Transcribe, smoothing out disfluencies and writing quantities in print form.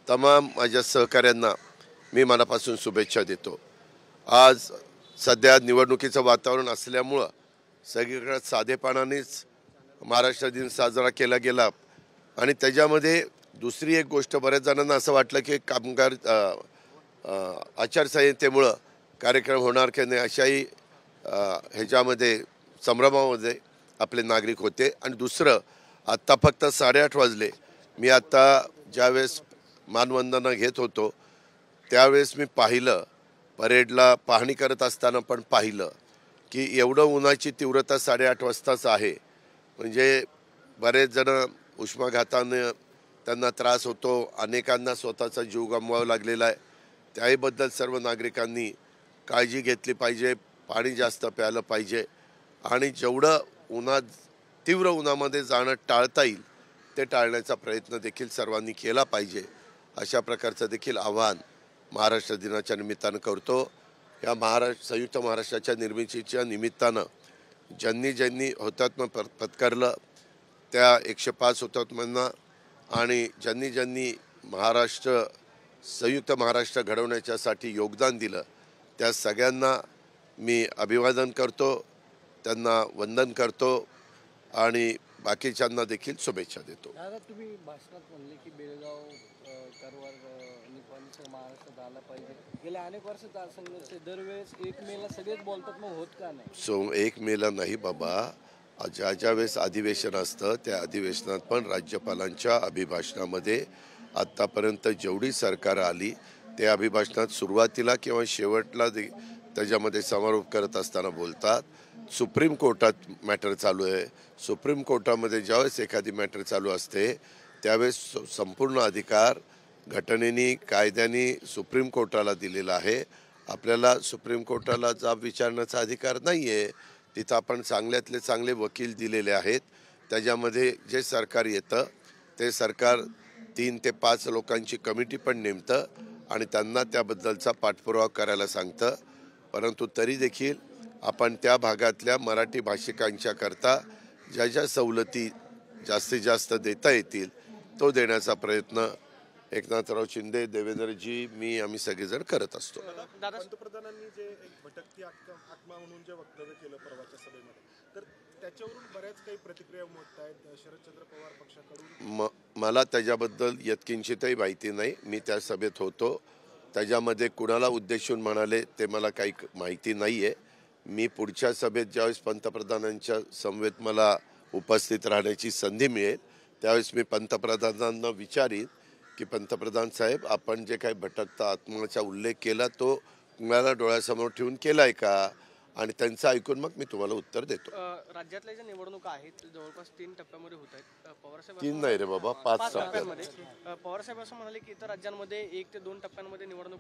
तमाम माझ्या सहकाऱ्यांना मी मनापासून शुभेच्छा देतो। आज सध्या निवडणुकीचं वातावरण असल्यामुळं सगळीकडे साधेपणानेच महाराष्ट्र दिन साजरा केला गेला आणि त्याच्यामध्ये दुसरी एक गोष्ट बऱ्याच जणांना असं वाटलं की कामगार आचारसंहितेमुळं कार्यक्रम होणार की नाही अशाही ह्याच्यामध्ये संभ्रमामध्ये आपले नागरिक होते। आणि दुसरं आत्ता फक्त 8:30 वाजले। मी आत्ता ज्यावेळेस मानवंदना घेत होतो त्यावेळेस मी पाहिलं, परेडला पाहणी करत असताना पण पाहिलं की एवढं उन्हाची तीव्रता 8:30 वाजताच आहे। म्हणजे बरेच जण उष्माघाताने त्यांना त्रास होतो, अनेकांना स्वतःचा जीव गमवावा लागलेला आहे। त्याहीबद्दल सर्व नागरिकांनी काळजी घेतली पाहिजे, पाणी जास्त प्यायलं पाहिजे आणि जेवढं तीव्र उन्हामध्ये जाणं टाळता येईल ते टाळण्याचा प्रयत्न देखील सर्वांनी केला पाहिजे। अशा प्रकारचं देखील आवाहन महाराष्ट्र दिनाच्या निमित्तानं करतो। या संयुक्त महाराष्ट्राच्या निर्मितीच्या निमित्तानं ज्यांनी ज्यांनी हुतात्मा पत्करलं त्या 105 हुतात्म्यांना आणि ज्यांनी ज्यांनी संयुक्त महाराष्ट्र घडवण्याच्यासाठी योगदान दिलं त्या सगळ्यांना मी अभिवादन करतो, त्यांना वंदन करतो आणि बाकीच्यांना देखील शुभेच्छा देतो। दादा, तुम्ही भाषणात म्हणले की बेळगाव कारवार निपाणीचं महाराष्ट्रात आला पाहिजे। गेल्या अनेक वर्षाचा संघर्ष दरवेळेस 1 मेला सगळेच बोलतात, मग होत का नाही? 1 मेला नाही बाबा, ज्या वेळेस अधिवेशन असतं त्या अधिवेशनात पण राज्यपालांच्या अभिभाषणामध्ये आत्तापर्यंत जेवढी सरकार आली ते अभिभाषणात सुरुवातीला किंवा शेवटला त्याच्यामध्ये समारोप करत असताना बोलतात। सुप्रीम कोर्टात मॅटर चालू आहे, सुप्रीम कोर्टामध्ये ज्यावेळेस एखादी मॅटर चालू असते त्यावेळेस संपूर्ण अधिकार घटनेने कायद्याने सुप्रीम कोर्टाला दिलेला आहे। आपल्याला सुप्रीम कोर्टाला जाब विचारण्याचा अधिकार नाही आहे। तिथं आपण चांगल्यातले चांगले वकील दिलेले आहेत। त्याच्यामध्ये जे सरकार येतं ते सरकार 3 ते 5 लोकांची कमिटी पण नेमतं आणि त्यांना त्याबद्दलचा पाठपुरावा करायला सांगतं। परंतु तरी देखील आपण त्या भागातल्या मराठी भाषिकांच्या करता ज्या ज्या सवलती जास्तीत जास्त देता येतील तो देण्याचा प्रयत्न एकनाथराव शिंदे, देवेंद्रजी, मी आम्ही सगळेजण करत असतो। पंतप्रधानांनी जे एक भटकती आत्मा म्हणून जे वक्तव्य केलं परवाच्या सभेमध्ये, तर त्याच्यावरून बऱ्याच काही प्रतिक्रिया होत आहेत शरदचंद्र पवार पक्षाकडून। मला त्याच्याबद्दल यत्किंचितही माहिती नाही। मी त्या सभेत होतो, त्याच्यामध्ये कुणाला उद्देशून म्हणाले ते मला काही माहिती नाही आहे। मी पुढच्या सभेत ज्यावेळेस पंतप्रधानांच्या समवेत मला उपस्थित राहण्याची संधी मिळेल त्यावेळेस मी पंतप्रधानांना विचारीन की पंतप्रधान साहेब, आपण जे काही भटकता आत्माचा उल्लेख केला तो तुम्हाला डोळ्यासमोर ठेवून केलाय का, आणि त्यांचं ऐकून मग मी तुम्हाला उत्तर देतो। राज्यातल्या ज्या निवडणुका आहेत जवळपास 3 टप्प्यामध्ये होत आहेत। पवारसाहेब 3 नाही रे बाबा, 5 टप्प्यात। पवारसाहेब असं म्हणाले की इतर राज्यांमध्ये 1 ते 2 टप्प्यांमध्ये निवडणूक